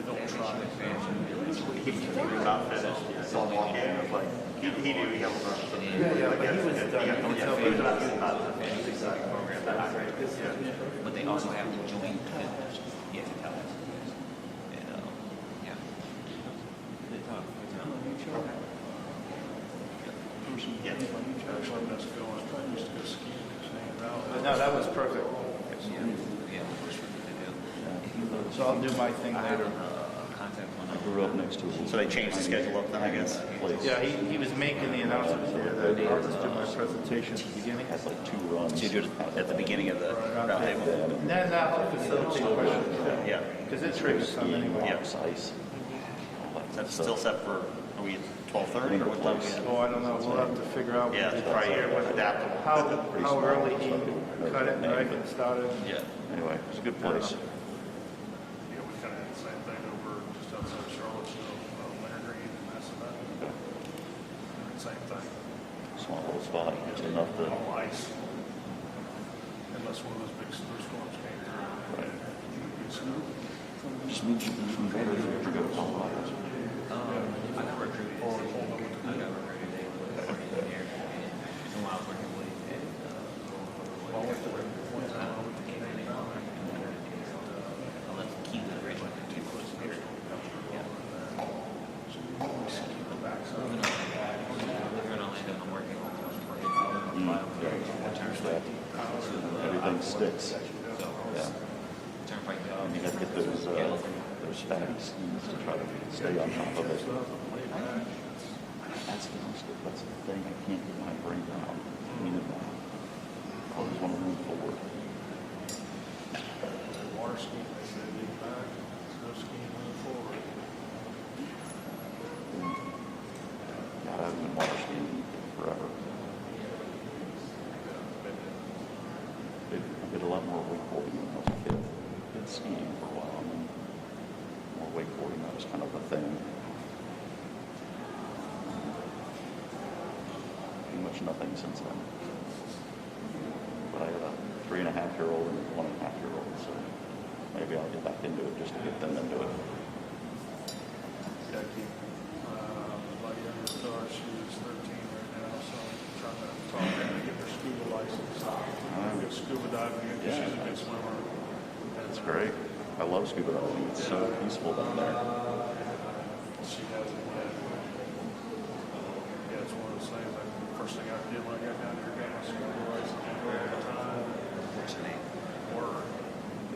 don't try. He was not finished. So I walked in and was like, he knew he helped us. Yeah, but he was done. He was not the fantasy program that I read. But they also have to join the class. And, yeah. No, that was perfect. So I'll do my thing later. I grew up next to him. So they changed the schedule up then, I guess. Yeah, he was making the announcement here that I'll just do my presentation at the beginning. Has like 2 runs. So you do it at the beginning of the roundtable. And then I'll facilitate questions. Yeah. Because it's tricky some anyway. Yeah. Ice. That's still set for, are we 12:30 or what time is it? Oh, I don't know. We'll have to figure out Yeah, it's probably adaptable. how early he cut it, right? And started. Yeah. Anyway, it's a good place. Yeah, we kind of had the same thing over just outside of Charlottesville, Winter Green and Massillon. Same thing, Small little spot. Just enough to. all ice. Unless one of those big snowstorms came through. Right. Big snow. Just means you can go to Colorado. I got recruited. I got recruited. They were working there. And while I was working with one time I went to Canada. I left the key to the red one. Living in Orlando, I'm working Everything sticks. So, Yeah. turnpike. And you have to get those fatty skis to try to stay on top of it. That's the thing I can't get my brain around. I always want to move forward. Water skiing, they said, leave back, snow skiing, move forward. God, I haven't been water skiing forever. I did a lot more wakeboarding when I was a kid. I did skiing for a while, and then more wakeboarding. That was kind of a thing. Pretty much nothing since then. But I have a 3.5-year-old and a 1.5-year-old, so maybe I'll get back into it just to get them into it. Becky, my youngest daughter, she is 13 right now, so I'm trying to talk her to get her scuba license. Go scuba diving, because she's a good swimmer. That's great. I love scuba diving. It's so peaceful down there. She hasn't yet. Yeah, it's one of those things, like, the first thing I did when I got down here, got my scuba license, I go all the time. Work,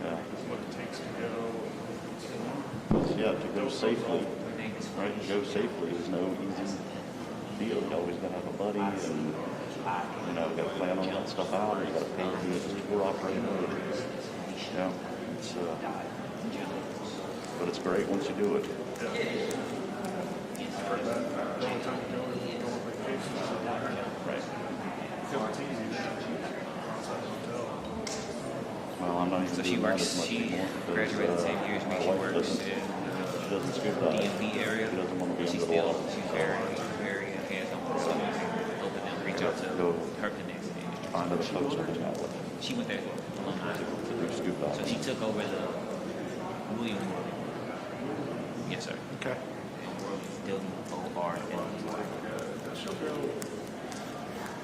Yeah. what it takes to go. Yeah, to go safely, right? To go safely is no easy deal. You always got to have a buddy, and got to plan all that stuff out. Or you got to pay to be a tour operator. Yeah, it's but it's great once you do it. The only time you go on vacation is in winter. Right. Because it's easy to outside the hotel. Well, I'm not even So she doing that works, as much she anymore because, graduated the same year as me. my She wife works doesn't. in She doesn't scuba dive. DMV area. She doesn't want to be She's under the still, water. she's very hands-on with stuff. Hoping them reach out to her connects in the industry. Find other folks I can out with She went there for alumni. to do scuba So she diving. took over the William. Yes, sir. Okay. And World WOR. She'll go.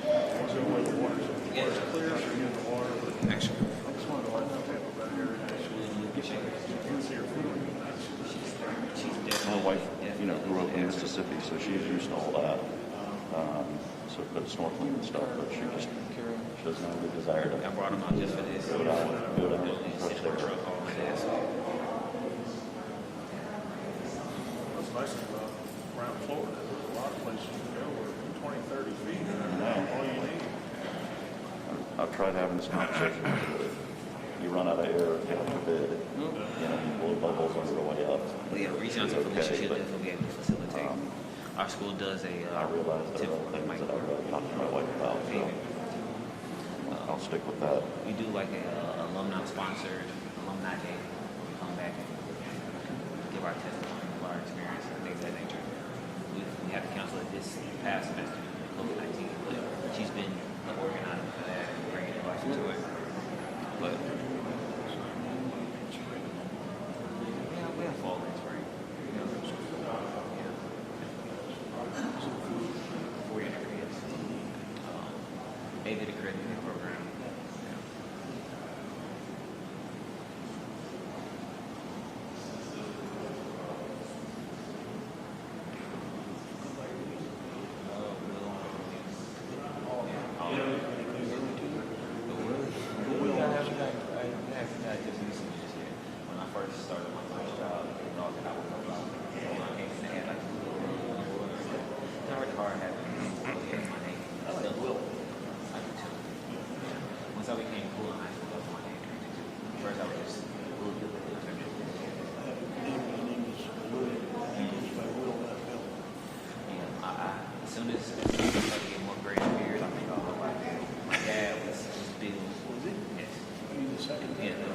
Once in a while, the water's clear, she'll get in the water, but Actually, I just wanted to let them know about her area. She can see her food. My wife, grew up in Mississippi, so she's used to all that. So, but snorkeling and stuff, but she doesn't have the desire to I brought him out just for this. go down and Sit in my truck all my desk. What's nice about around Florida, there's a lot of places to go where 20, 30 feet, all you need. I've tried having this conversation. You run out of air, God forbid. You blow bubbles on your way up. Well, yeah, reaching out to Felicia, she'll definitely be able to facilitate. Our school does a I realize there are things that I'd rather talk to my wife about, so I'll stick with that. We do like a alumni sponsored alumni day where we come back and give our testimony of our experience and things of that nature. We had to cancel it this past semester, COVID-19, but she's been the organizer for that and bringing life into it. But yeah, we have fall for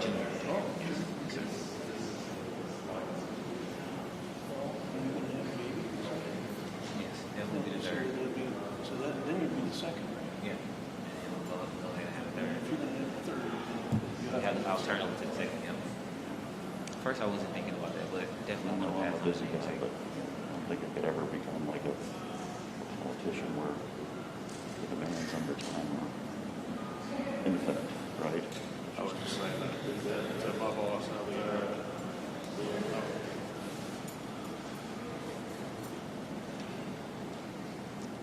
junior. Yes, definitely be the third. So that, then you'd be the second. Yeah. And then we'll go ahead and have a third. If you're the third, I'll turn over to the second, yeah. First, I wasn't thinking about that, but definitely No, want to I'm pass a busy guy, but I don't think I could ever become like a politician where the demands on your time are infinite, right? I was just saying that to my boss out there.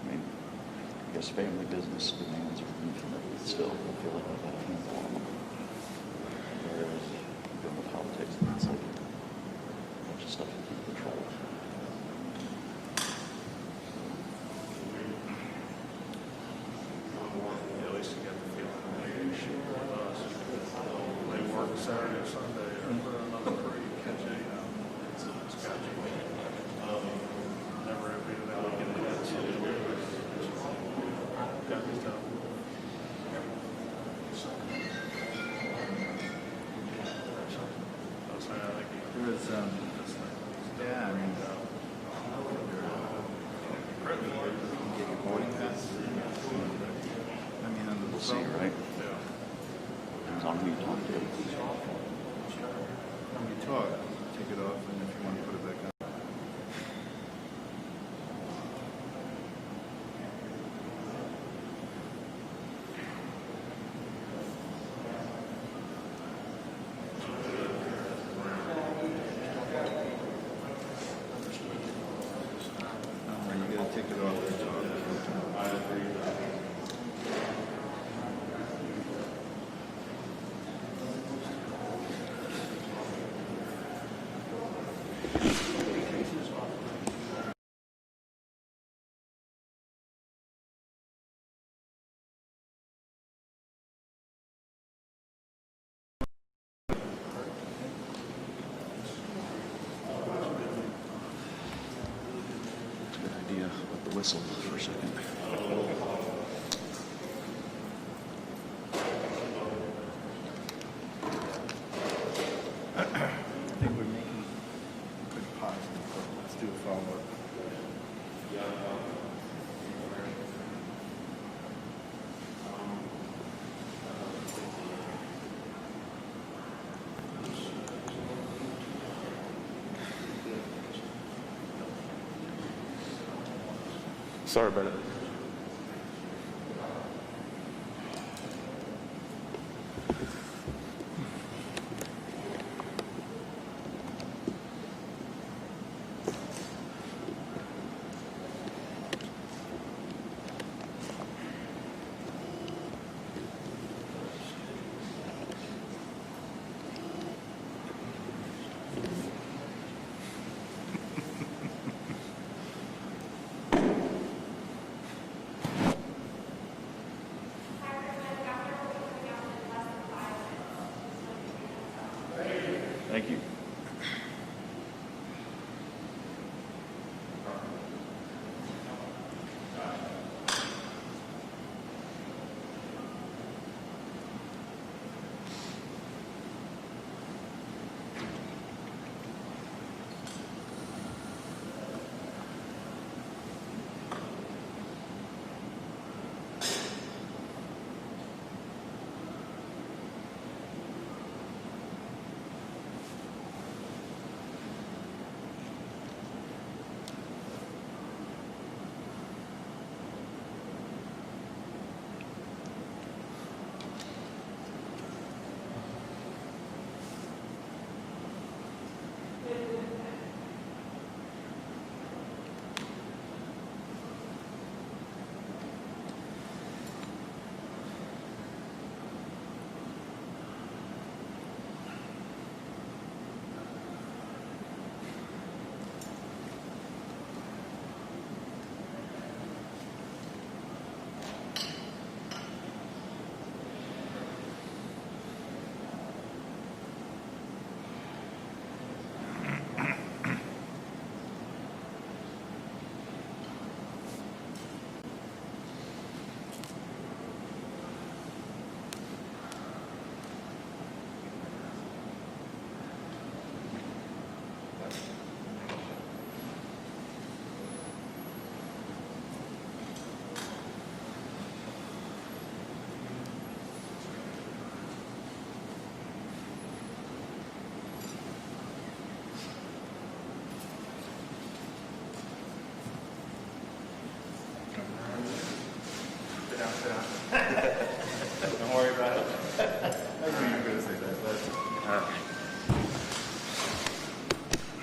I mean, I guess family business demands are infinite, but still, I feel like I've got a handful on them. Whereas going to politics, it's like a bunch of stuff you can't control. At least you get the feeling that you should with us. They work Saturday or Sunday or put another creek, catch it, you know. It's got you. Never happy that we get that. So got me tough. I was saying, I think There was, yeah, I mean, apparently you can get your boarding pass. I mean, under the We'll see, phone. right? yeah. Depends on who you talk to. When you talk, take it off, and if you want to put it back on. You gotta take it off and talk. I agree. Good idea with the whistle for a second. I think we're making good positive, but let's do a follow-up. Sorry about it. Thank you.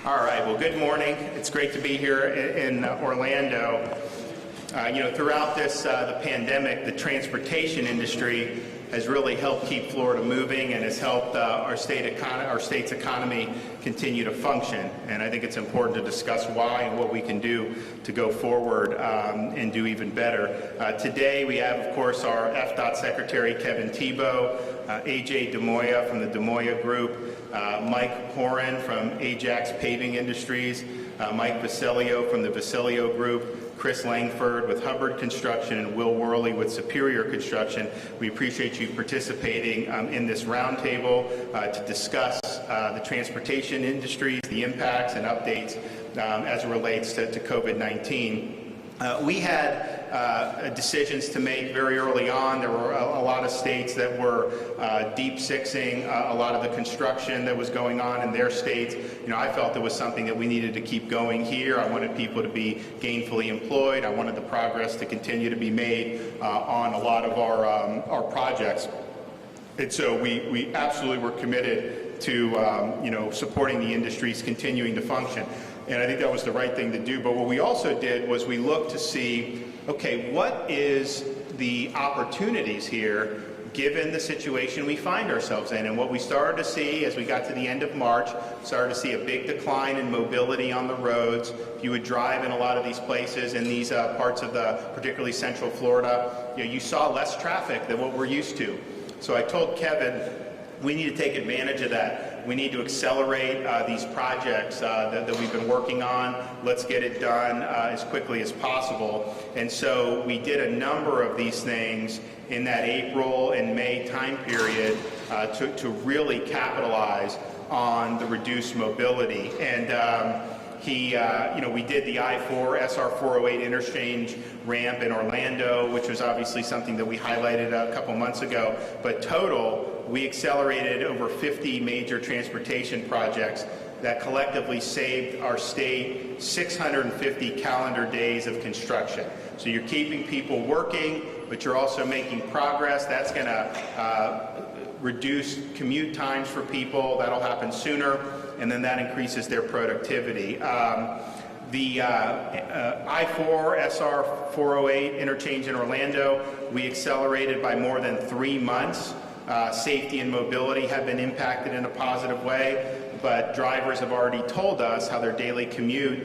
All right, well, good morning. It's great to be here in Orlando. Throughout this, the pandemic, the transportation industry has really helped keep Florida moving and has helped our state's economy continue to function. And I think it's important to discuss why and what we can do to go forward and do even better. Today we have, of course, our FDOT Secretary Kevin Tebow, AJ DeMoya from the DeMoya Group, Mike Horan from Ajax Paving Industries, Mike Vasilio from the Vasilio Group, Chris Langford with Hubbard Construction, and Will Worley with Superior Construction. We appreciate you participating in this roundtable to discuss the transportation industries, the impacts and updates as it relates to COVID-19. We had decisions to make very early on. There were a lot of states that were deep sixing a lot of the construction that was going on in their states. I felt it was something that we needed to keep going here. I wanted people to be gainfully employed. I wanted the progress to continue to be made on a lot of our projects. And so we absolutely were committed to supporting the industries continuing to function. And I think that was the right thing to do. But what we also did was we looked to see, okay, what is the opportunities here given the situation we find ourselves in? And what we started to see as we got to the end of March, started to see a big decline in mobility on the roads. If you would drive in a lot of these places in these parts of particularly Central Florida, you saw less traffic than what we're used to. So I told Kevin, we need to take advantage of that. We need to accelerate these projects that we've been working on. Let's get it done as quickly as possible. And so we did a number of these things in that April and May time period to really capitalize on the reduced mobility. And we did the I-4 SR-408 interchange ramp in Orlando, which was obviously something that we highlighted a couple months ago. But total, we accelerated over 50 major transportation projects that collectively saved our state 650 calendar days of construction. So you're keeping people working, but you're also making progress. That's going to reduce commute times for people. That'll happen sooner, and then that increases their productivity. The I-4 SR-408 interchange in Orlando, we accelerated by more than 3 months. Safety and mobility have been impacted in a positive way, but drivers have already told us how their daily commute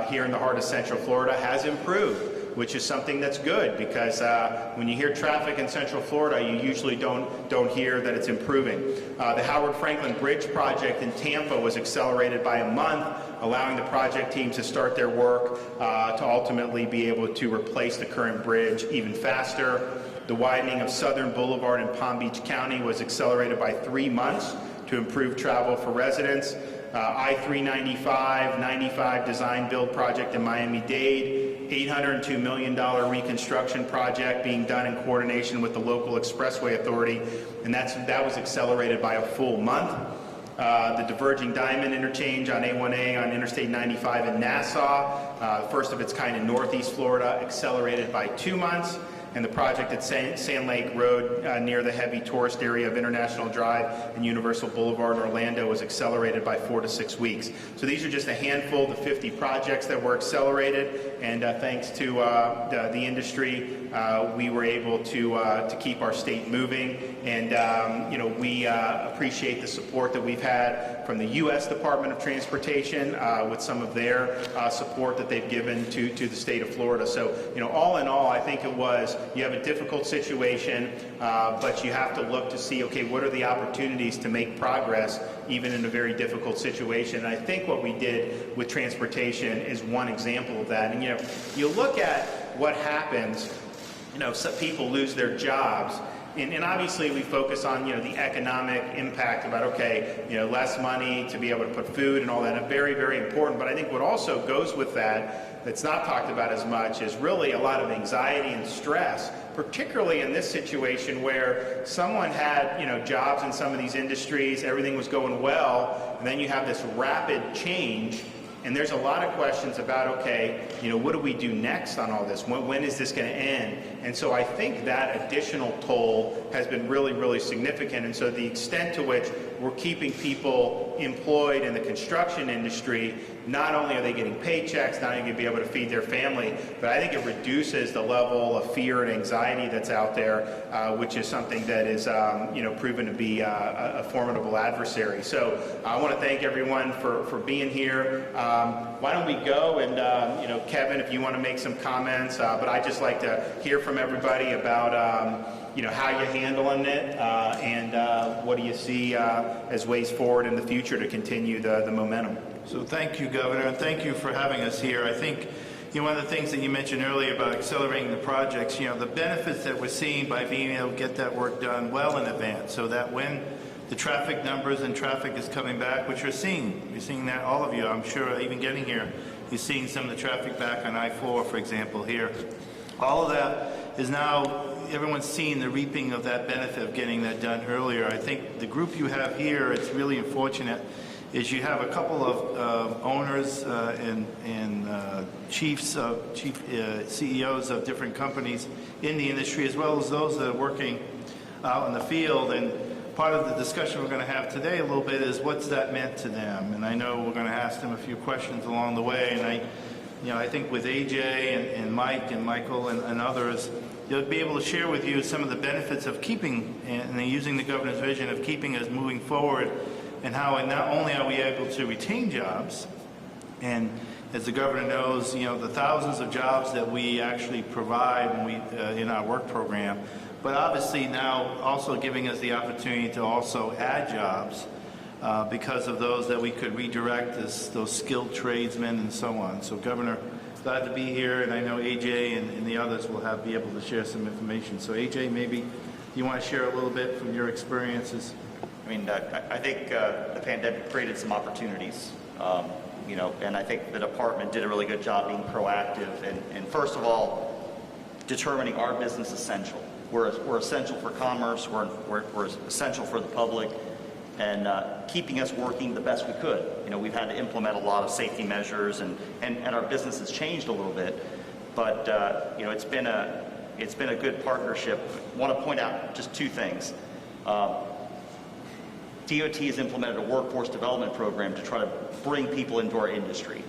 here in the heart of Central Florida has improved, which is something that's good because when you hear traffic in Central Florida, you usually don't hear that it's improving. The Howard Franklin Bridge project in Tampa was accelerated by a month, allowing the project team to start their work to ultimately be able to replace the current bridge even faster. The widening of Southern Boulevard in Palm Beach County was accelerated by 3 months to improve travel for residents. I-395, 95 design build project in Miami-Dade, $802 million reconstruction project being done in coordination with the local expressway authority, and that was accelerated by a full month. The diverging diamond interchange on A1A on Interstate 95 in Nassau, first of its kind in Northeast Florida, accelerated by 2 months. And the project at Sand Lake Road near the heavy tourist area of International Drive and Universal Boulevard in Orlando was accelerated by 4 to 6 weeks. So these are just a handful of the 50 projects that were accelerated, and thanks to the industry, we were able to keep our state moving. And we appreciate the support that we've had from the U.S. Department of Transportation with some of their support that they've given to the state of Florida. So all in all, I think it was, you have a difficult situation, but you have to look to see, okay, what are the opportunities to make progress even in a very difficult situation? And I think what we did with transportation is one example of that. And you look at what happens, some people lose their jobs. And obviously we focus on, the economic impact about, okay, less money to be able to put food and all that. Very, very important. But I think what also goes with that's not talked about as much is really a lot of anxiety and stress, particularly in this situation where someone had, jobs in some of these industries, everything was going well, and then you have this rapid change And there's a lot of questions about, okay, you know, what do we do next on all this? When is this going to end? And so I think that additional toll has been really, really significant. And so the extent to which we're keeping people employed in the construction industry, not only are they getting paychecks, not only going to be able to feed their family, but I think it reduces the level of fear and anxiety that's out there, which is something that is, you know, proven to be a formidable adversary. So I want to thank everyone for being here. Why don't we go and, you know, Kevin, if you want to make some comments, but I'd just like to hear from everybody about, you know, how you're handling it, and what do you see as ways forward in the future to continue the momentum. So thank you, Governor, and thank you for having us here. I think, you know, one of the things that you mentioned earlier about accelerating the projects, you know, the benefits that we're seeing by being able to get that work done well in advance, so that when the traffic numbers and traffic is coming back, which you're seeing that, all of you, I'm sure, even getting here, you're seeing some of the traffic back on I-4, for example, here. All of that is now, everyone's seeing the reaping of that benefit of getting that done earlier. I think the group you have here, it's really unfortunate, is you have a couple of owners and chief CEOs of different companies in the industry, as well as those that are working out in the field. And part of the discussion we're going to have today a little bit is what's that meant to them. And I know we're going to ask them a few questions along the way. And I think with AJ and Mike and Michael and others, they'll be able to share with you some of the benefits of keeping and using the governor's vision of keeping us moving forward, and how not only are we able to retain jobs, and as the governor knows, you know, the thousands of jobs that we actually provide when we, in our work program, but obviously now also giving us the opportunity to also add jobs because of those that we could redirect as those skilled tradesmen and so on. So Governor, glad to be here, and I know AJ and the others will be able to share some information. So AJ, maybe you want to share a little bit from your experiences? I mean, I think the pandemic created some opportunities, you know, and I think the department did a really good job being proactive and first of all, determining our business essential. We're essential for commerce, we're essential for the public, and keeping us working the best we could. You know, we've had to implement a lot of safety measures, and our business has changed a little bit, but you know, it's been a good partnership. I want to point out just two things. DOT has implemented a workforce development program to try to bring people into our industry.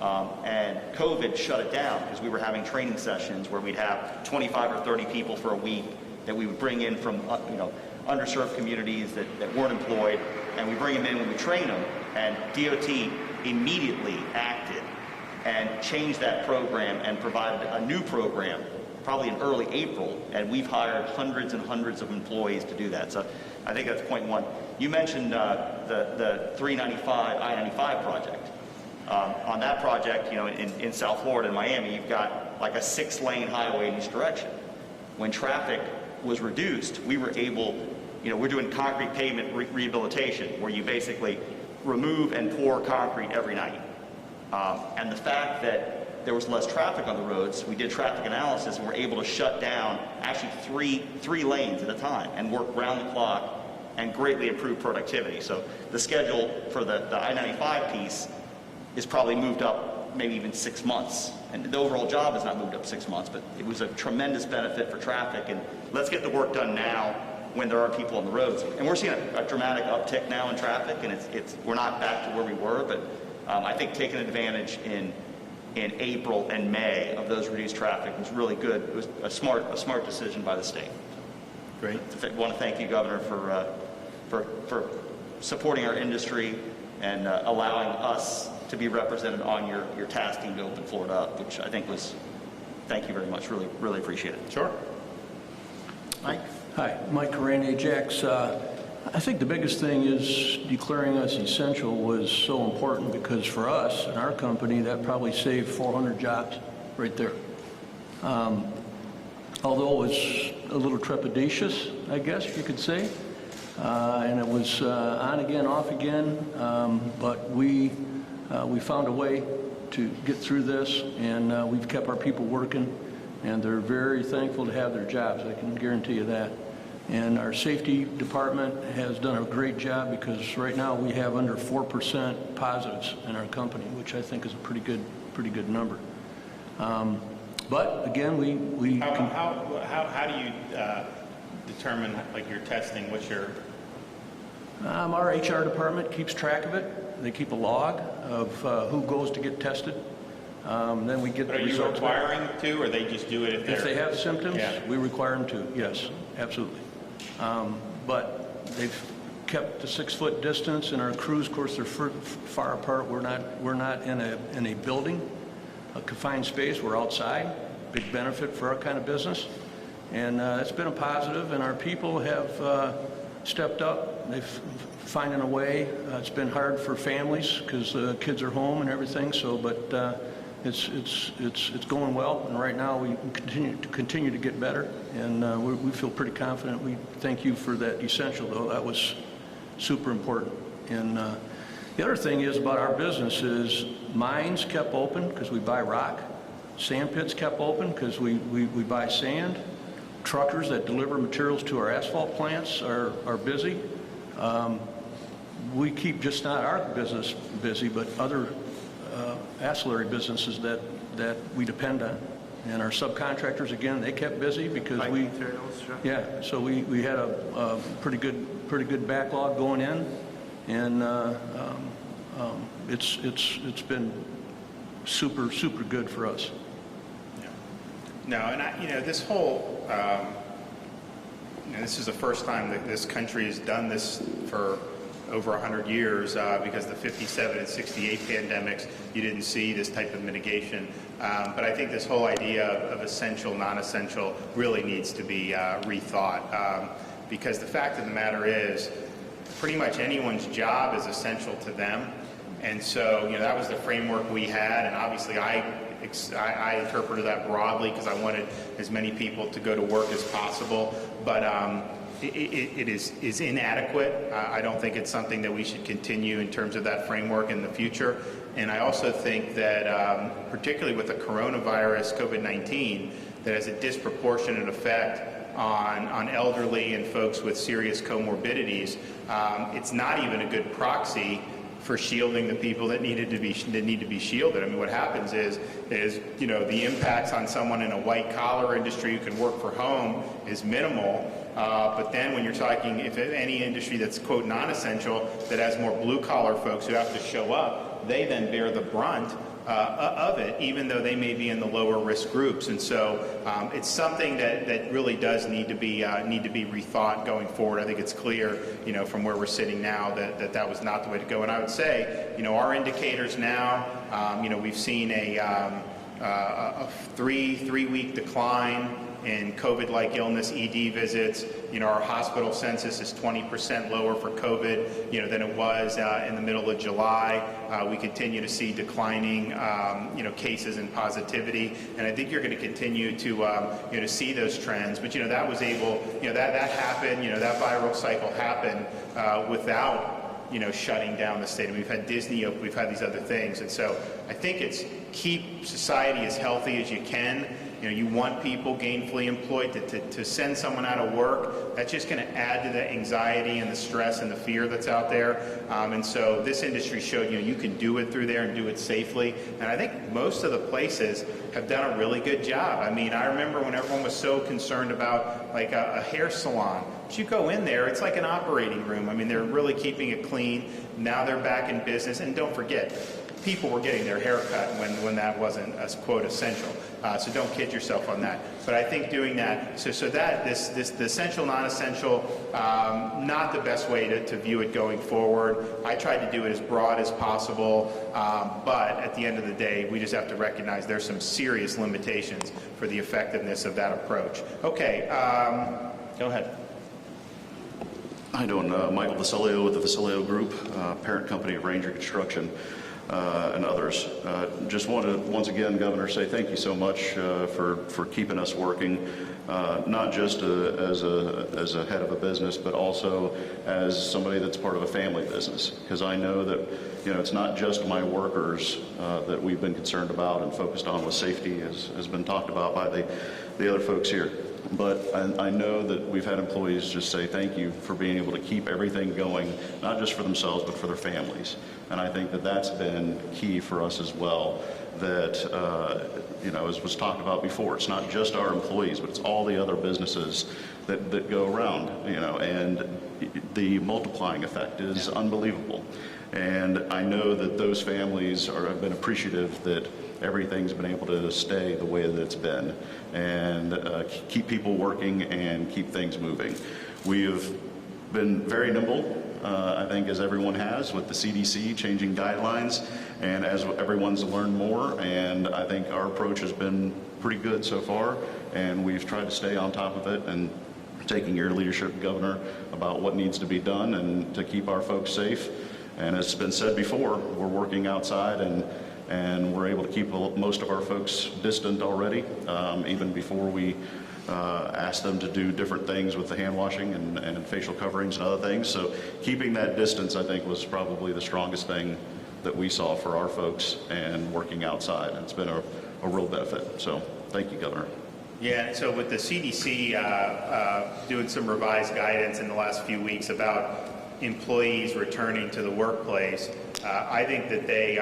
And COVID shut it down because we were having training sessions where we'd have 25 or 30 people for a week that we would bring in from, you know, underserved communities that weren't employed, and we bring them in when we train them, and DOT immediately acted and changed that program and provided a new program probably in early April, and we've hired hundreds and hundreds of employees to do that. So I think that's point one. You mentioned the 395 I-95 project. On that project, you know, in South Florida, in Miami, you've got like a 6-lane highway in each direction. When traffic was reduced, we were able, you know, we're doing concrete pavement rehabilitation, where you basically remove and pour concrete every night. And the fact that there was less traffic on the roads, we did traffic analysis and we're able to shut down actually three lanes at a time and work round the clock and greatly improve productivity. So the schedule for the I-95 piece is probably moved up maybe even 6 months. And the overall job has not moved up 6 months, but it was a tremendous benefit for traffic. And let's get the work done now when there are people on the roads. And we're seeing a dramatic uptick now in traffic, and we're not back to where we were, but I think taking advantage in April and May of those reduced traffic was really good. It was a smart decision by the state. Great. I want to thank you, Governor, for supporting our industry and allowing us to be represented on your task team to open Florida up, which I think was, thank you very much, really, really appreciate it. Sure. Mike? Hi, Mike Carane, Ajax. I think the biggest thing is declaring us essential was so important because for us and our company, that probably saved 400 jobs right there. Although it was a little trepidatious, I guess you could say, and it was on again, off again, but we found a way to get through this, and we've kept our people working, and they're very thankful to have their jobs. I can guarantee you that. And our safety department has done a great job because right now we have under 4% positives in our company, which I think is a pretty good number. But again, How do you determine like your testing? What's your... Our HR department keeps track of it. They keep a log of who goes to get tested. Then we get the results. Are you requiring them to, or they just do it if they have symptoms? Yeah. We require them to. Yes, absolutely. But they've kept the 6-foot distance, and our crews, of course, they're far apart. We're not in a building, a confined space. We're outside. Big benefit for our kind of business, and it's been a positive. And our people have stepped up. They've finding a way. It's been hard for families because the kids are home and everything. So, but it's going well. And right now we continue to get better, and we feel pretty confident. We thank you for that essential, though. That was super important. And the other thing is about our business is mines kept open because we buy rock. Sand pits kept open because we buy sand. Truckers that deliver materials to our asphalt plants are busy. We keep just not our business busy, but other ancillary businesses that we depend on. And our subcontractors, again, they kept busy because so we had a pretty good backlog going in, and it's been super good for us. No, and this whole, this is the first time that this country has done this for over 100 years because the 57 and 68 pandemics, you didn't see this type of mitigation. But I think this whole idea of essential, non-essential really needs to be rethought because the fact of the matter is pretty much anyone's job is essential to them. And so, that was the framework we had, and obviously I interpreted that broadly because I wanted as many people to go to work as possible, but it is inadequate. I don't think it's something that we should continue in terms of that framework in the future. And I also think that particularly with the coronavirus, COVID-19, that has a disproportionate effect on elderly and folks with serious comorbidities. It's not even a good proxy for shielding the people that need to be shielded. I mean, what happens is the impacts on someone in a white collar industry who can work from home is minimal. But then when you're talking, if any industry that's quote non-essential that has more blue collar folks who have to show up, they then bear the brunt of it, even though they may be in the lower risk groups. And so it's something that really does need to be rethought going forward. I think it's clear, from where we're sitting now that was not the way to go. And I would say, our indicators now, we've seen a 3-week decline in COVID-like illness ED visits. Our hospital census is 20% lower for COVID, than it was in the middle of July. We continue to see declining, cases and positivity, and I think you're going to continue to see those trends. But that was able, that happened. That viral cycle happened without shutting down the state. I mean, we've had Disney open, we've had these other things, and so I think it's keep society as healthy as you can. You want people gainfully employed. To send someone out of work, that's just going to add to the anxiety and the stress and the fear that's out there. And so this industry showed you can do it through there and do it safely. And I think most of the places have done a really good job. I mean, I remember when everyone was so concerned about like a hair salon. But you go in there, it's like an operating room. I mean, they're really keeping it clean. Now they're back in business. And don't forget, people were getting their hair cut when that wasn't as quote essential. So don't kid yourself on that. But I think doing that, so that the essential, non-essential, not the best way to view it going forward. I tried to do it as broad as possible, but at the end of the day, we just have to recognize there's some serious limitations for the effectiveness of that approach. Okay, go ahead. How you doing? Michael Vasilio with the Vasilio Group, parent company of Ranger Construction. And others. Just want to once again, Governor, say thank you so much for keeping us working, not just as a head of a business, but also as somebody that's part of a family business. Because I know that it's not just my workers that we've been concerned about and focused on with safety, as has been talked about by the other folks here. But I know that we've had employees just say thank you for being able to keep everything going, not just for themselves, but for their families. And I think that that's been key for us as well, that, as was talked about before, it's not just our employees, but it's all the other businesses that go around, and the multiplying effect is unbelievable. And I know that those families have been appreciative that everything's been able to stay the way that it's been, and keep people working and keep things moving. We have been very nimble, I think, as everyone has, with the CDC changing guidelines, and as everyone's learned more, and I think our approach has been pretty good so far, and we've tried to stay on top of it and taking your leadership, Governor, about what needs to be done and to keep our folks safe. And as has been said before, we're working outside, and we're able to keep most of our folks distant already, even before we ask them to do different things with the hand washing and facial coverings and other things. So keeping that distance, I think, was probably the strongest thing that we saw for our folks, and working outside. And it's been a real benefit. So thank you, Governor. Yeah, so with the CDC doing some revised guidance in the last few weeks about employees returning to the workplace, I think that they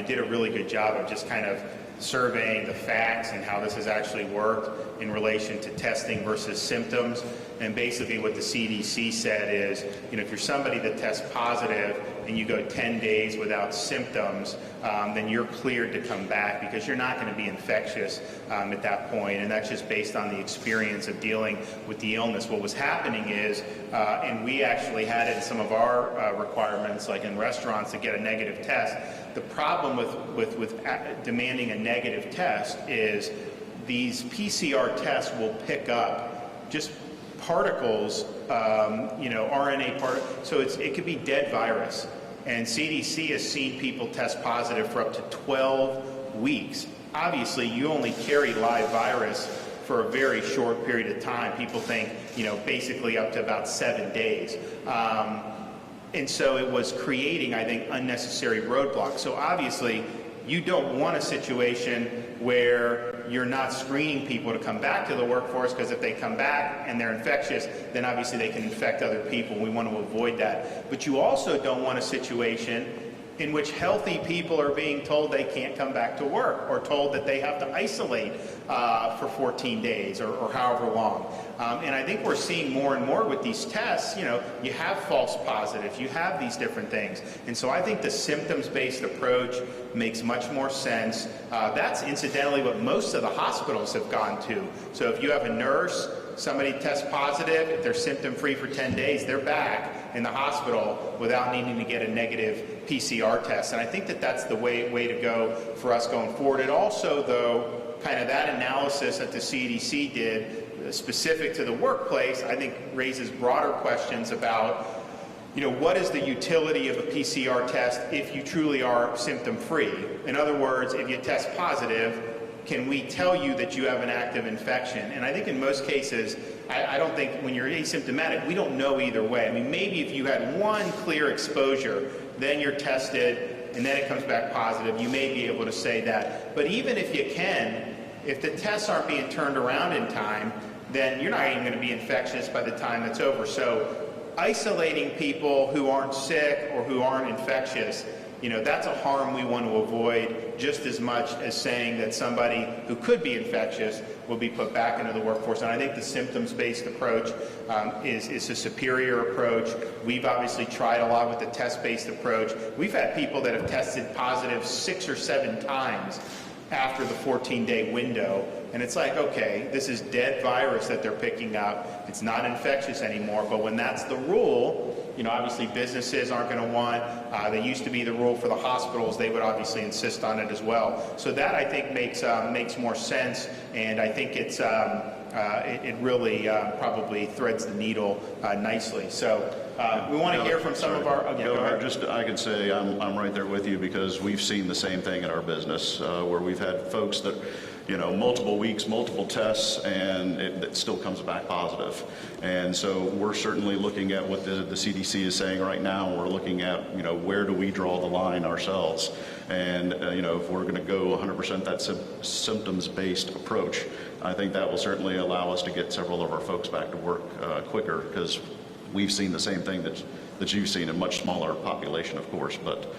did a really good job of just kind of surveying the facts and how this has actually worked in relation to testing versus symptoms. And basically what the CDC said is, if you're somebody that tests positive and you go 10 days without symptoms, then you're cleared to come back because you're not going to be infectious at that point. And that's just based on the experience of dealing with the illness. What was happening is, and we actually had it in some of our requirements, like in restaurants, to get a negative test. The problem with demanding a negative test is these PCR tests will pick up just particles, RNA particles. So it could be dead virus. And CDC has seen people test positive for up to 12 weeks. Obviously, you only carry live virus for a very short period of time. People think, basically up to about 7 days. And so it was creating, I think, unnecessary roadblocks. So obviously, you don't want a situation where you're not screening people to come back to the workforce, because if they come back and they're infectious, then obviously they can infect other people. We want to avoid that. But you also don't want a situation in which healthy people are being told they can't come back to work, or told that they have to isolate for 14 days or however long. And I think we're seeing more and more with these tests, you have false positives, you have these different things. And so I think the symptoms-based approach makes much more sense. That's incidentally what most of the hospitals have gone to. So if you have a nurse, somebody tests positive, if they're symptom-free for 10 days, they're back in the hospital without needing to get a negative PCR test. And I think that that's the way to go for us going forward. It also, though, kind of that analysis that the CDC did specific to the workplace, I think raises broader questions about, what is the utility of a PCR test if you truly are symptom-free? In other words, if you test positive, can we tell you that you have an active infection? And I think in most cases, I don't think when you're asymptomatic, we don't know either way. I mean, maybe if you had one clear exposure, then you're tested, and then it comes back positive, you may be able to say that. But even if you can, if the tests aren't being turned around in time, then you're not even going to be infectious by the time it's over. So isolating people who aren't sick or who aren't infectious, that's a harm we want to avoid just as much as saying that somebody who could be infectious will be put back into the workforce. And I think the symptoms-based approach is a superior approach. We've obviously tried a lot with the test-based approach. We've had people that have tested positive 6 or 7 times after the 14-day window. And it's like, okay, this is dead virus that they're picking up. It's not infectious anymore. But when that's the rule, obviously businesses aren't going to want, they used to be the rule for the hospitals, they would obviously insist on it as well. So that, I think, makes more sense, and I think it's it really probably threads the needle nicely. So we want to hear from some of our... I could say I'm right there with you, because we've seen the same thing in our business, where we've had folks that multiple weeks, multiple tests, and it still comes back positive. And so we're certainly looking at what the CDC is saying right now. We're looking at, where do we draw the line ourselves? And, if we're going to go 100% that symptoms-based approach, I think that will certainly allow us to get several of our folks back to work quicker, because we've seen the same thing that you've seen, a much smaller population, of course, but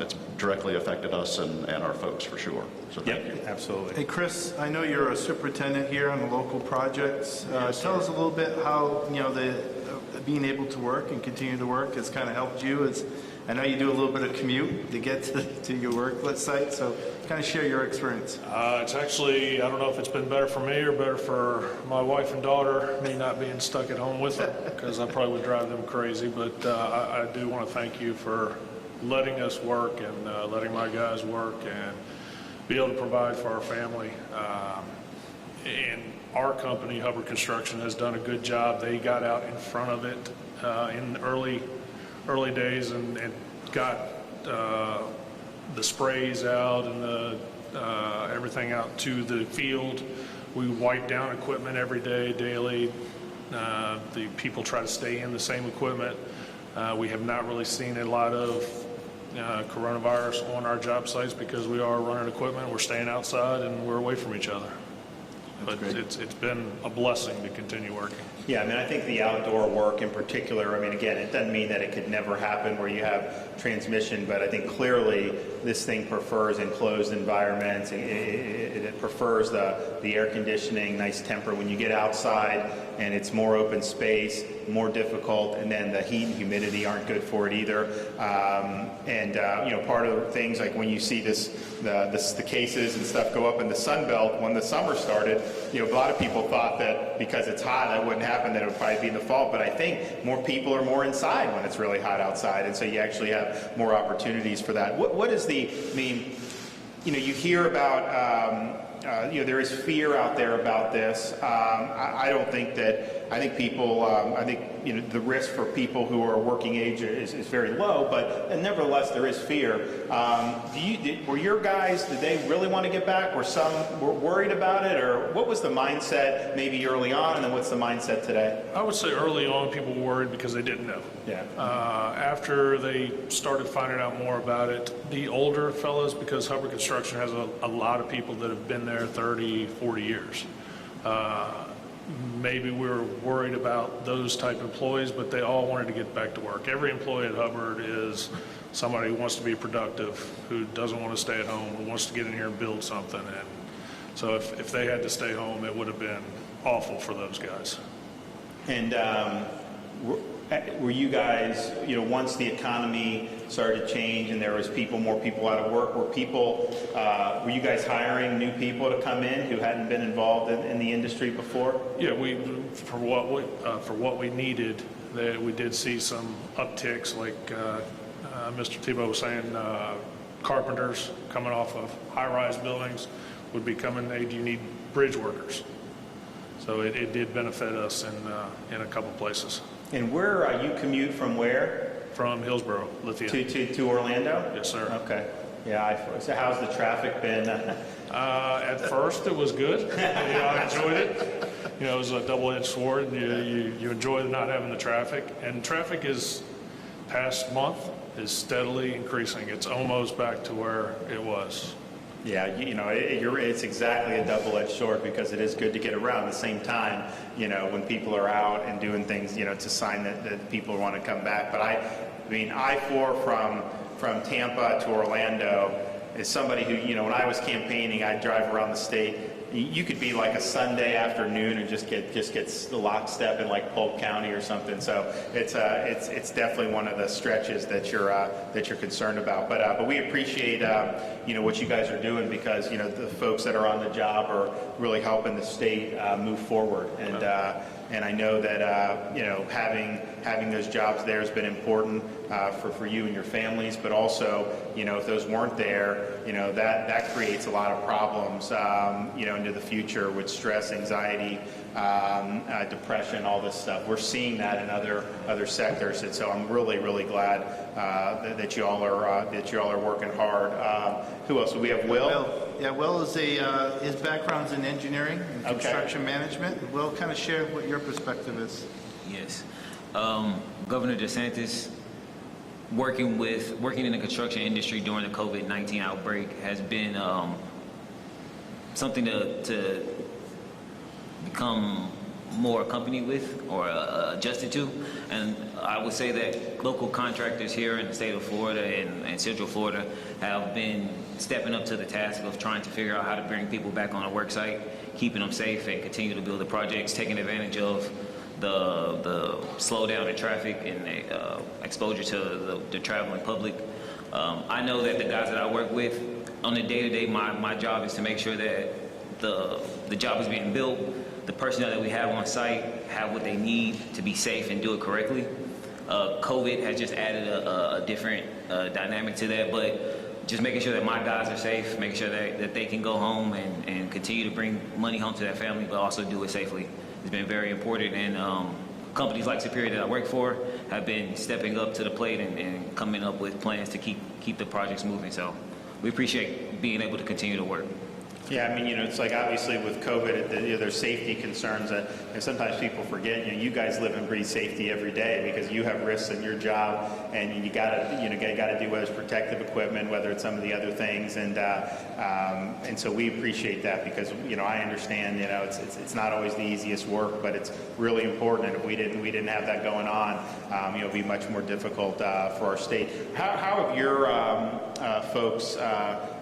it's directly affected us and our folks for sure. So thank you. Absolutely. Hey, Chris, I know you're a superintendent here on the local projects. Tell us a little bit how, the being able to work and continue to work has kind of helped you. I know you do a little bit of commute to get to your work site, so kind of share your experience. It's actually, I don't know if it's been better for me or better for my wife and daughter, me not being stuck at home with them, because I probably would drive them crazy. But I do want to thank you for letting us work and letting my guys work and be able to provide for our family. And our company, Hubbard Construction, has done a good job. They got out in front of it in early days and got the sprays out and the everything out to the field. We wipe down equipment every day, daily. The people try to stay in the same equipment. We have not really seen a lot of coronavirus on our job sites because we are running equipment, we're staying outside, and we're away from each other. But it's been a blessing to continue working. Yeah, I think the outdoor work in particular, again, it doesn't mean that it could never happen where you have transmission, but I think clearly this thing prefers enclosed environments. It prefers the air conditioning, nice temper. When you get outside and it's more open space, more difficult, and then the heat and humidity aren't good for it either. Part of the things, like when you see the cases and stuff go up in the Sun Belt when the summer started, a lot of people thought that because it's hot that wouldn't happen, that it would probably be in the fall. But I think more people are more inside when it's really hot outside, and so you actually have more opportunities for that. What is the, you hear about, there is fear out there about this. I don't think that, I think people, the risk for people who are working age is very low, but nevertheless there is fear. Were your guys, did they really want to get back? Were some worried about it, or what was the mindset maybe early on, and then what's the mindset today? I would say early on people were worried because they didn't know. Yeah. After they started finding out more about it, the older fellows, because Hubbard Construction has a lot of people that have been there 30, 40 years. Maybe we were worried about those type employees, but they all wanted to get back to work. Every employee at Hubbard is somebody who wants to be productive, who doesn't want to stay at home, who wants to get in here and build something. And so if they had to stay home, it would have been awful for those guys. And were you guys, once the economy started to change and there was more people out of work, were you guys hiring new people to come in who hadn't been involved in the industry before? Yeah, for what we needed, we did see some upticks, like Mr. Tebow was saying, carpenters coming off of high-rise buildings would be coming, hey, do you need bridge workers? So it did benefit us in a couple places. And where you commute from where? From Hillsborough, Lithia. To Orlando? Yes, sir. Okay. Yeah. So how's the traffic been? At first, it was good. I enjoyed it. It was a double-edged sword. You enjoy not having the traffic, and traffic is past month is steadily increasing. It's almost back to where it was. Yeah, it's exactly a double-edged sword, because it is good to get around. At the same time, when people are out and doing things, it's a sign that people want to come back. But I-4 from Tampa to Orlando is somebody who, when I was campaigning, I'd drive around the state. You could be like a Sunday afternoon and just get the lockstep in like Polk County or something. So it's definitely one of the stretches that you're concerned about. But we appreciate what you guys are doing, because the folks that are on the job are really helping the state move forward. And I know that having those jobs there has been important for you and your families, but also if those weren't there, that creates a lot of problems into the future with stress, anxiety, depression, all this stuff. We're seeing that in other sectors, and so I'm really glad that you all are working hard. Who else? We have Will. Yeah, Will is his background's in engineering and Okay. construction management. Will, kind of share what your perspective is. Yes. Governor DeSantis, working in the construction industry during the COVID-19 outbreak has been something to become more accompanied with or adjusted to. And I would say that local contractors here in the state of Florida and Central Florida have been stepping up to the task of trying to figure out how to bring people back on a work site, keeping them safe, and continue to build the projects, taking advantage of the slowdown in traffic and the exposure to the traveling public. I know that the guys that I work with on the day-to-day, my job is to make sure that the job is being built, the personnel that we have on site have what they need to be safe and do it correctly. COVID has just added a different dynamic to that, but just making sure that my guys are safe, making sure that they can go home and continue to bring money home to their family, but also do it safely. It's been very important, and companies like Superior that I work for have been stepping up to the plate and coming up with plans to keep the projects moving. So we appreciate being able to continue to work. Yeah, I mean, it's like obviously with COVID, there's safety concerns, and sometimes people forget. You guys live and breathe safety every day because you have risks in your job, and you gotta do whether it's protective equipment, whether it's some of the other things, and so we appreciate that because I understand it's not always the easiest work, but it's really important. And if we didn't have that going on, it'd be much more difficult for our state. How have your folks?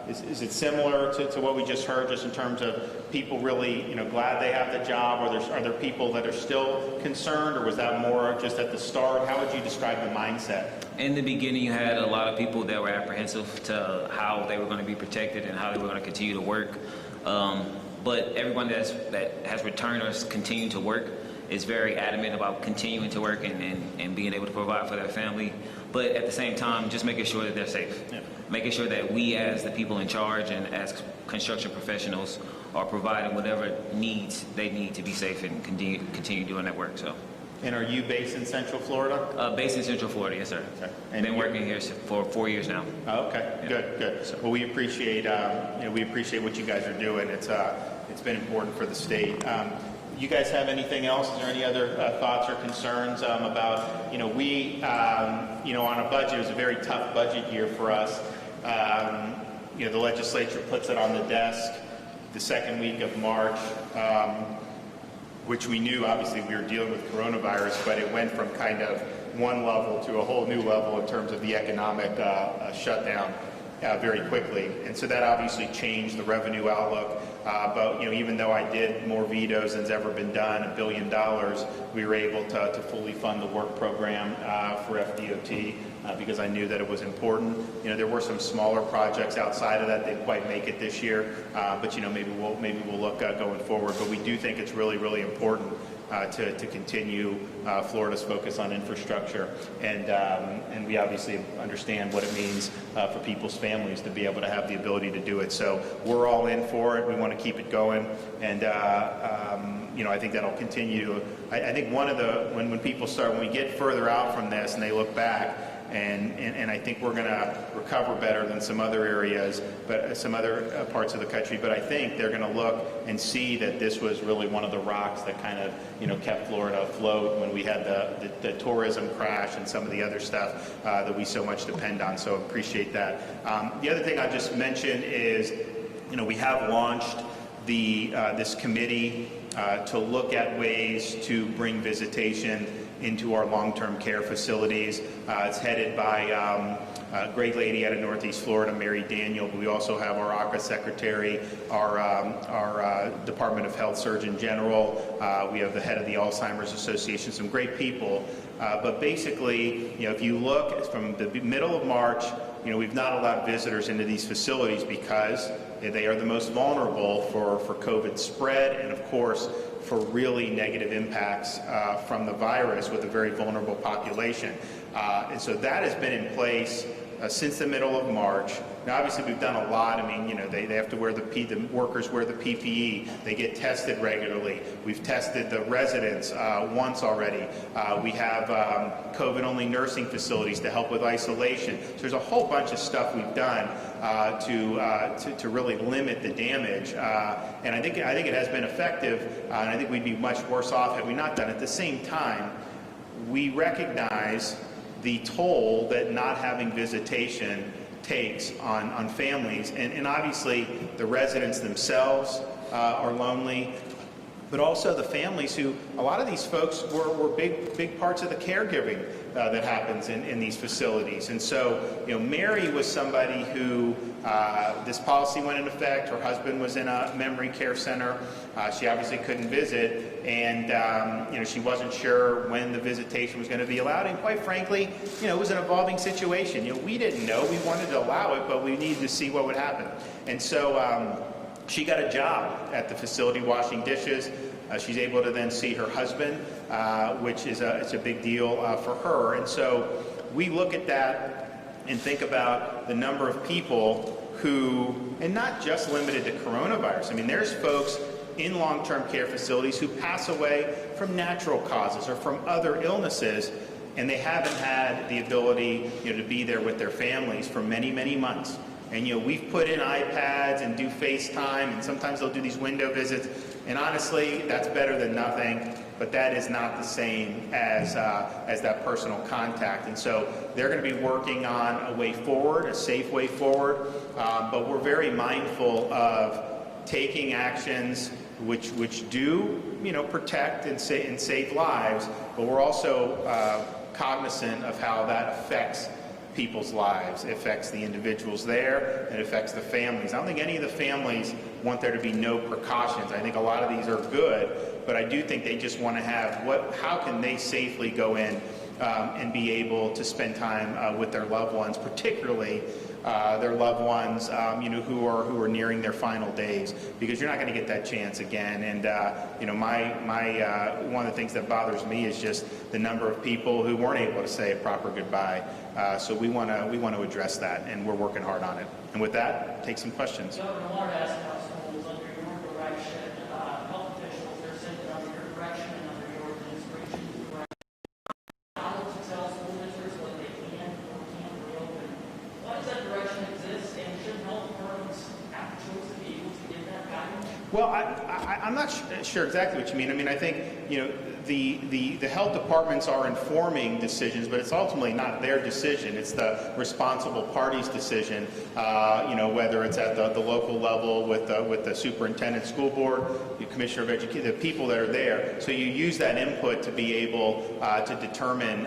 Is it similar to what we just heard, just in terms of people really, glad they have the job, or are there people that are still concerned, or was that more just at the start? How would you describe the mindset? In the beginning, you had a lot of people that were apprehensive to how they were going to be protected and how they were going to continue to work. But everyone that has returned or has continued to work is very adamant about continuing to work and being able to provide for their family. But at the same time, just making sure that they're safe. Yeah. Making sure that we, as the people in charge and as construction professionals, are providing whatever needs they need to be safe and continue doing that work. So. And are you based in Central Florida? Based in Central Florida, yes, sir. Okay. And been working here for 4 years now. Oh, okay, Yeah. good. Well, we appreciate what you guys are doing. It's been important for the state. You guys have anything else? Is there any other thoughts or concerns about, we, on a budget, it was a very tough budget year for us. The legislature puts it on the desk the second week of March, which we knew, obviously, we were dealing with coronavirus, but it went from kind of one level to a whole new level in terms of the economic shutdown very quickly. And so that obviously changed the revenue outlook. But even though I did more vetoes than's ever been done, $1 billion, we were able to fully fund the work program for FDOT because I knew that it was important. There were some smaller projects outside of that. Didn't quite make it this year, but maybe we'll look going forward. But we do think it's really, really important to continue Florida's focus on infrastructure, and we obviously understand what it means for people's families to be able to have the ability to do it. So we're all in for it. We want to keep it going, and I think that'll continue. I think when we get further out from this and they look back. And I think we're going to recover better than some other areas, but some other parts of the country. But I think they're going to look and see that this was really one of the rocks that kind of kept Florida afloat when we had the tourism crash and some of the other stuff that we so much depend on. So appreciate that. The other thing I'll just mention is, we have launched this committee to look at ways to bring visitation into our long-term care facilities. It's headed by a great lady out of Northeast Florida, Mary Daniel. But we also have our ACA secretary, our Department of Health Surgeon General. We have the head of the Alzheimer's Association, some great people. But basically, if you look from the middle of March, we've not allowed visitors into these facilities because they are the most vulnerable for COVID spread and, of course, for really negative impacts from the virus with a very vulnerable population. And so that has been in place since the middle of March. Now, obviously, we've done a lot. I mean, you know, they have to wear the workers wear the PPE. They get tested regularly. We've tested the residents once already. We have COVID-only nursing facilities to help with isolation. So there's a whole bunch of stuff we've done to really limit the damage. And I think it has been effective, and I think we'd be much worse off had we not done it. At the same time, we recognize the toll that not having visitation takes on families, and obviously the residents themselves are lonely, but also the families who, a lot of these folks were big parts of the caregiving that happens in these facilities. And so, you know, Mary was somebody who, this policy went into effect, her husband was in a memory care center, she obviously couldn't visit, and, you know, she wasn't sure when the visitation was going to be allowed, and quite frankly, you know, it was an evolving situation. You know, we didn't know, we wanted to allow it, but we needed to see what would happen. And so, she got a job at the facility washing dishes. She's able to then see her husband, which is it's a big deal for her. And so we look at that and think about the number of people who, and not just limited to coronavirus. I mean, there's folks in long-term care facilities who pass away from natural causes or from other illnesses, and they haven't had the ability, you know, to be there with their families for many, many months. And, you know, we've put in iPads and do FaceTime, and sometimes they'll do these window visits. And honestly, that's better than nothing, but that is not the same as that personal contact. And so they're going to be working on a way forward, a safe way forward. But we're very mindful of taking actions which do, you know, protect and save lives. But we're also cognizant of how that affects people's lives. It affects the individuals there, and it affects the families. I don't think any of the families want there to be no precautions. I think a lot of these are good, but I do think they just want to have how can they safely go in and be able to spend time with their loved ones, particularly their loved ones, you know, who are nearing their final days, because you're not going to get that chance again. And you know, one of the things that bothers me is just the number of people who weren't able to say a proper goodbye. So we want to address that, and we're working hard on it. And with that, take some questions. Governor, I wanted to ask about schools under your direction. Health officials, they're sent under your direction and under your administration's direction. How to tell school districts what they can or can't reopen? Why does that direction exist, and should health departments have the choice to be able to give that guidance? Well, I'm not sure exactly what you mean. I mean, I think, you know, the health departments are informing decisions, but it's ultimately not their decision. It's the responsible party's decision, you know, whether it's at the local level with the superintendent, school board, the commissioner of education, the people that are there. So you use that input to be able to determine,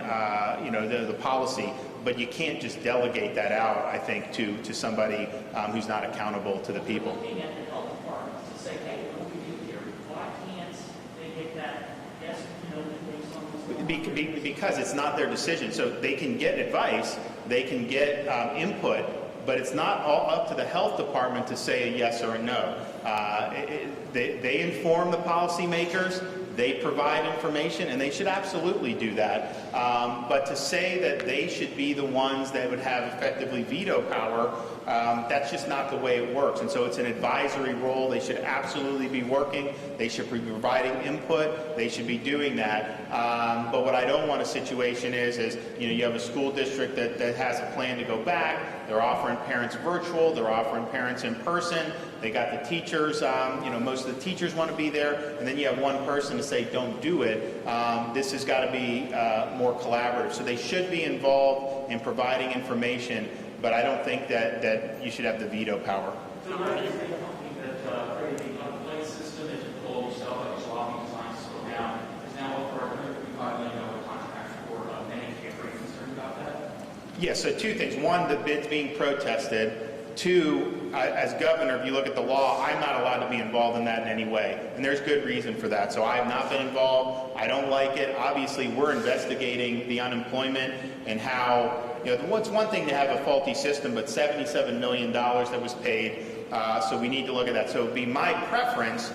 you know, the policy. But you can't just delegate that out, I think, to somebody who's not accountable to the people. Looking at the health departments to say, hey, what do we do here? Why can't they get that? Yes, you know, based on this. Because it's not their decision. So they can get advice, they can get input, but it's not all up to the health department to say a yes or a no. They inform the policymakers, they provide information, and they should absolutely do that. But to say that they should be the ones that would have effectively veto power, that's just not the way it works. And so it's an advisory role. They should absolutely be working. They should be providing input. They should be doing that. But what I don't want a situation is you know, you have a school district that has a plan to go back. They're offering parents virtual. They're offering parents in person. They got the teachers, you know, most of the teachers want to be there, and then you have one person to say, don't do it. This has got to be more collaborative. So they should be involved in providing information, but I don't think that you should have the veto power. So where do you think that creating a plate system that you pull yourself, like swapping designs to go down, is now up for a $155 million contract for Medicaid? Are you concerned about that? Yeah, so two things. One, the bid's being protested. Two, as governor, if you look at the law, I'm not allowed to be involved in that in any way. And there's good reason for that. So I have not been involved. I don't like it. Obviously, we're investigating the unemployment and how, you know, it's one thing to have a faulty system, but $77 million that was paid. So we need to look at that. So it would be my preference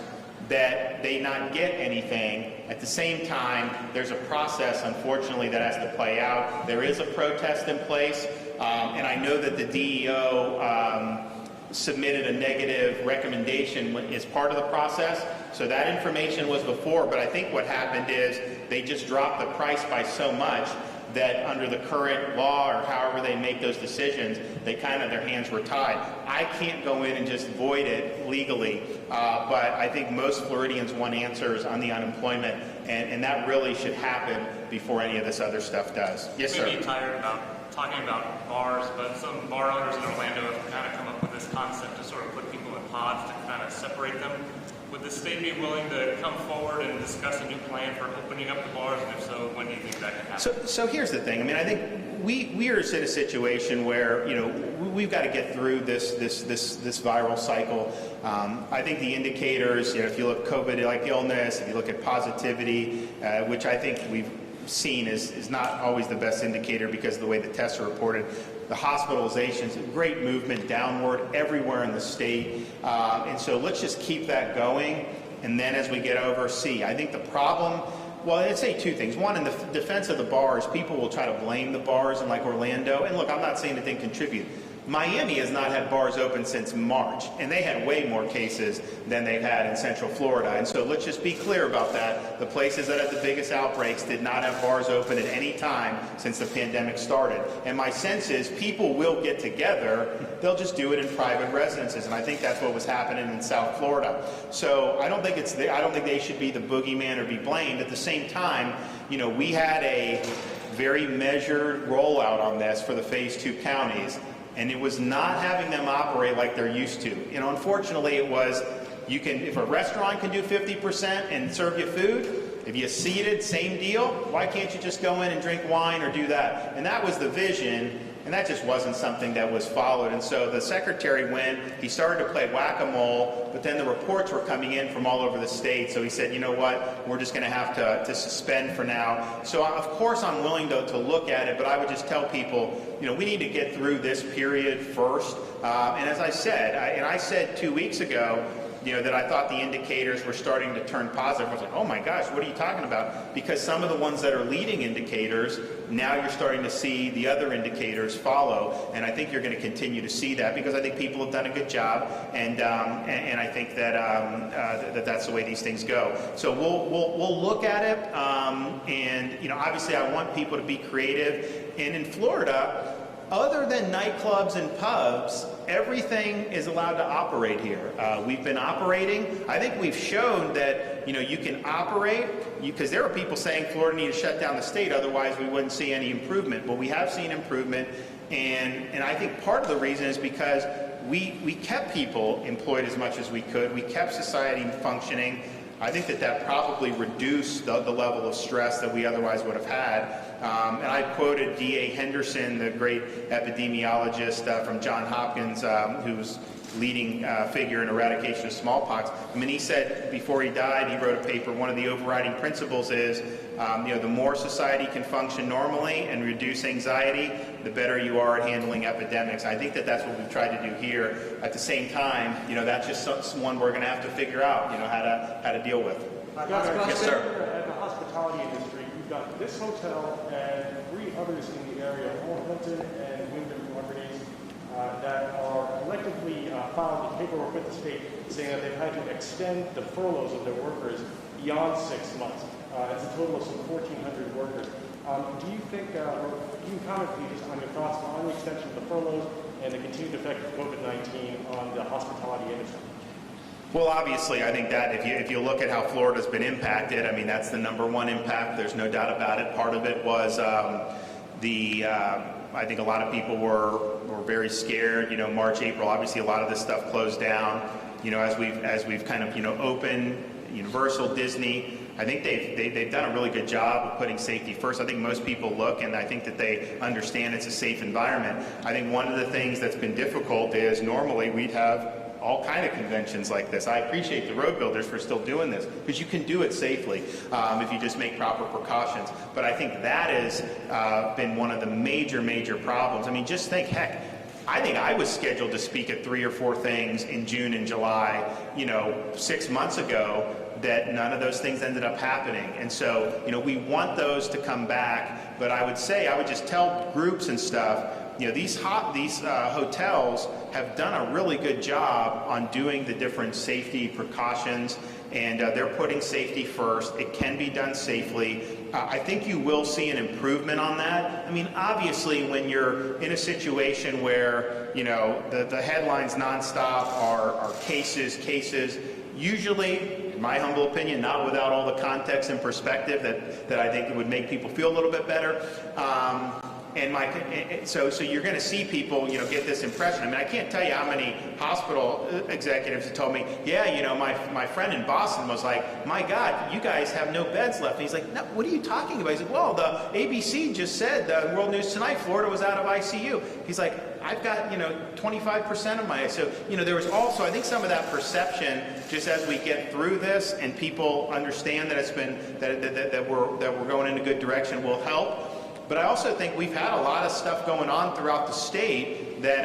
that they not get anything. At the same time, there's a process, unfortunately, that has to play out. There is a protest in place. And I know that the DEO submitted a negative recommendation as part of the process. So that information was before, but I think what happened is they just dropped the price by so much that under the current law or however they make those decisions, they kind of, their hands were tied. I can't go in and just void it legally, but I think most Floridians want answers on the unemployment, and that really should happen before any of this other stuff does. Yes, sir. You may be tired about talking about bars, but some bar owners in Orlando have kind of come up with this concept to sort of put people in pods to kind of separate them. Would the state be willing to come forward and discuss a new plan for opening up the bars, and if so, when do you think that can happen? So here's the thing. I mean, I think we are in a situation where, you know, we've got to get through this viral cycle. I think the indicators, you know, if you look at COVID-like illness, if you look at positivity, which I think we've seen is not always the best indicator because of the way the tests are reported. The hospitalizations, a great movement downward everywhere in the state. And so let's just keep that going. And then as we get over, I think the problem, well, I'd say two things. One, in the defense of the bars, people will try to blame the bars in like Orlando. And look, I'm not saying that they contribute. Miami has not had bars open since March, and they had way more cases than they've had in Central Florida. And so let's just be clear about that. The places that had the biggest outbreaks did not have bars open at any time since the pandemic started. And my sense is people will get together. They'll just do it in private residences, and I think that's what was happening in South Florida. So I don't think they should be the boogeyman or be blamed. At the same time, you know, we had a very measured rollout on this for the Phase 2 counties. And it was not having them operate like they're used to. You know, unfortunately, it was, if a restaurant can do 50% and serve you food, if you seated, same deal, why can't you just go in and drink wine or do that? And that was the vision, and that just wasn't something that was followed. And so the secretary he started to play whack-a-mole, but then the reports were coming in from all over the state. So he said, you know what, we're just going to have to suspend for now. So of course I'm willing to look at it, but I would just tell people, you know, we need to get through this period first. And as I said, I said 2 weeks ago, you know, that I thought the indicators were starting to turn positive. I was like, oh my gosh, what are you talking about? Because some of the ones that are leading indicators, now you're starting to see the other indicators follow. And I think you're going to continue to see that because I think people have done a good job. And I think that that's the way these things go. So we'll look at it. And, you know, obviously I want people to be creative. And in Florida, other than nightclubs and pubs, everything is allowed to operate here. We've been operating. I think we've shown that, you know, you can operate, because there are people saying Florida needs to shut down the state, otherwise we wouldn't see any improvement. But we have seen improvement, and I think part of the reason is because we kept people employed as much as we could. We kept society functioning. I think that probably reduced the level of stress that we otherwise would have had. And I quoted D.A. Henderson, the great epidemiologist from Johns Hopkins, who's leading figure in eradication of smallpox. I mean, he said before he died, he wrote a paper, one of the overriding principles is, you know, the more society can function normally and reduce anxiety, the better you are at handling epidemics. I think that's what we've tried to do here. At the same time, you know, that's just one we're going to have to figure out, you know, how to deal with. Yes, sir. At the hospitality industry, you've got this hotel and 3 others in the area, all Hilton and Wyndham properties, that are collectively filed in paperwork with the state saying that they've had to extend the furloughs of their workers beyond 6 months. It's a total of some 1,400 workers. Do you think, or can you comment please on your thoughts on the extension of the furloughs and the continued effect of COVID-19 on the hospitality industry? Well, obviously, I think that if you look at how Florida's been impacted, I mean, that's the #1 impact. There's no doubt about it. Part of it was I think a lot of people were very scared. You know, March, April, obviously a lot of this stuff closed down. You know, as we've kind of, you know, opened Universal, Disney, I think they've done a really good job of putting safety first. I think most people look, and I think that they understand it's a safe environment. I think one of the things that's been difficult is normally we'd have all kind of conventions like this. I appreciate the road builders for still doing this, because you can do it safely if you just make proper precautions. But I think that has been one of the major problems. I mean, just think, heck, I think I was scheduled to speak at 3 or 4 things in June and July, you know, 6 months ago, that none of those things ended up happening. And so, you know, we want those to come back, but I would just tell groups and stuff, these hotels have done a really good job on doing the different safety precautions, and they're putting safety first. It can be done safely. I think you will see an improvement on that. I mean, obviously, when you're in a situation where, the headlines nonstop are cases, usually, in my humble opinion, not without all the context and perspective that I think would make people feel a little bit better. So you're going to see people, get this impression. I mean, I can't tell you how many hospital executives have told me, yeah, my friend in Boston was like, my God, you guys have no beds left. And he's like, no, what are you talking about? He's like, well, the ABC just said, the World News Tonight, Florida was out of ICU. He's like, I've got, 25% of my, so, there was also, I think some of that perception, just as we get through this and people understand that it's been, that we're going in a good direction will help. But I also think we've had a lot of stuff going on throughout the state that,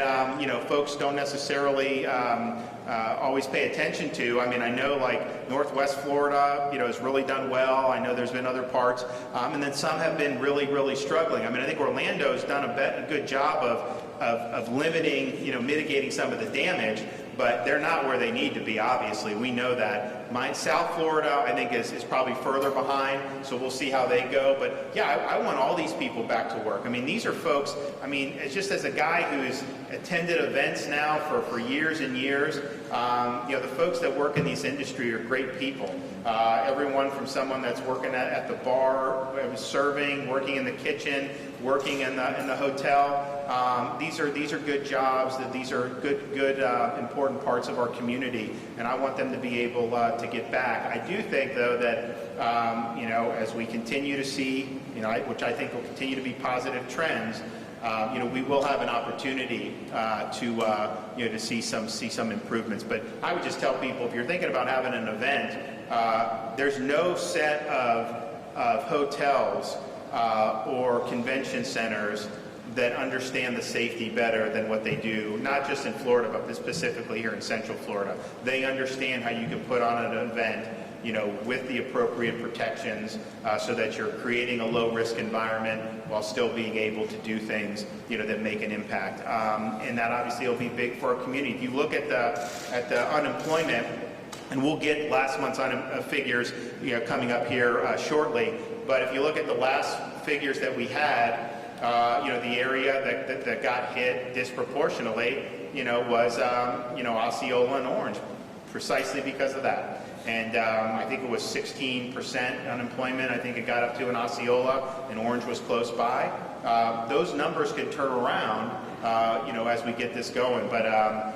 folks don't necessarily always pay attention to. I mean, I know like Northwest Florida, has really done well. I know there's been other parts. And then some have been really, really struggling. I mean, I think Orlando's done a good job of limiting, mitigating some of the damage. But they're not where they need to be, obviously. We know that. South Florida, I think, is probably further behind, so we'll see how they go. But, yeah, I want all these people back to work. I mean, these are folks, it's just as a guy who's attended events now for years and years, the folks that work in this industry are great people. Everyone from someone that's working at the bar, serving, working in the kitchen, working in the hotel. These are good jobs. These are good important parts of our community, and I want them to be able to get back. I do think, though, that as we continue to see, which I think will continue to be positive trends, we will have an opportunity to see some improvements. But I would just tell people, if you're thinking about having an event, there's no set of hotels or convention centers that understand the safety better than what they do, not just in Florida, but specifically here in Central Florida. They understand how you can put on an event, with the appropriate protections so that you're creating a low-risk environment while still being able to do things, that make an impact. And that obviously will be big for our community. If you look at the unemployment, and we'll get last month's figures, coming up here shortly, but if you look at the last figures that we had, the area that got hit disproportionately, was, Osceola and Orange, precisely because of that. And I think it was 16% unemployment. I think it got up to in Osceola, and Orange was close by. Those numbers could turn around, as we get this going. But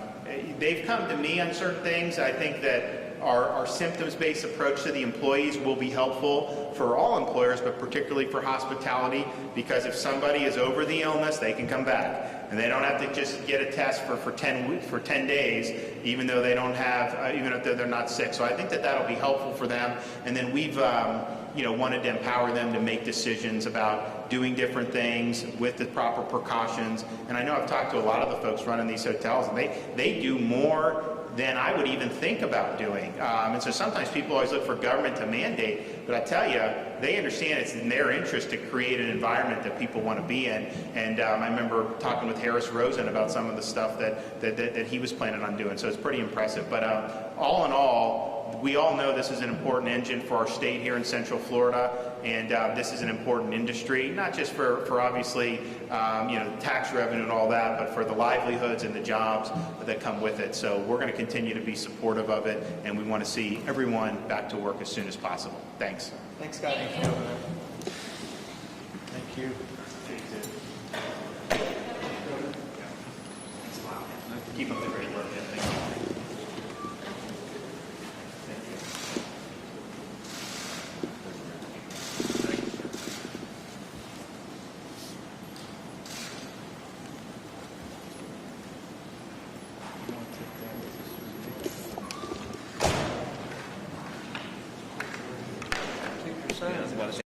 they've come to me on certain things. I think that our symptoms-based approach to the employees will be helpful for all employers, but particularly for hospitality, because if somebody is over the illness, they can come back. And they don't have to just get a test for 10 days, even though they don't have, even if they're not sick. So I think that that'll be helpful for them. And then we've, wanted to empower them to make decisions about doing different things with the proper precautions. And I know I've talked to a lot of the folks running these hotels, and they do more than I would even think about doing. And so sometimes people always look for government to mandate, but I tell you, they understand it's in their interest to create an environment that people want to be in. And I remember talking with Harris Rosen about some of the stuff that he was planning on doing, so it's pretty impressive. But all in all, we all know this is an important engine for our state here in Central Florida, and this is an important industry, not just for obviously, tax revenue and all that, but for the livelihoods and the jobs that come with it. So we're going to continue to be supportive of it, and we want to see everyone back to work as soon as possible. Thanks. Thanks, Scott. Thank you. Keep up the great work. Thank you. Yeah, I was about to say.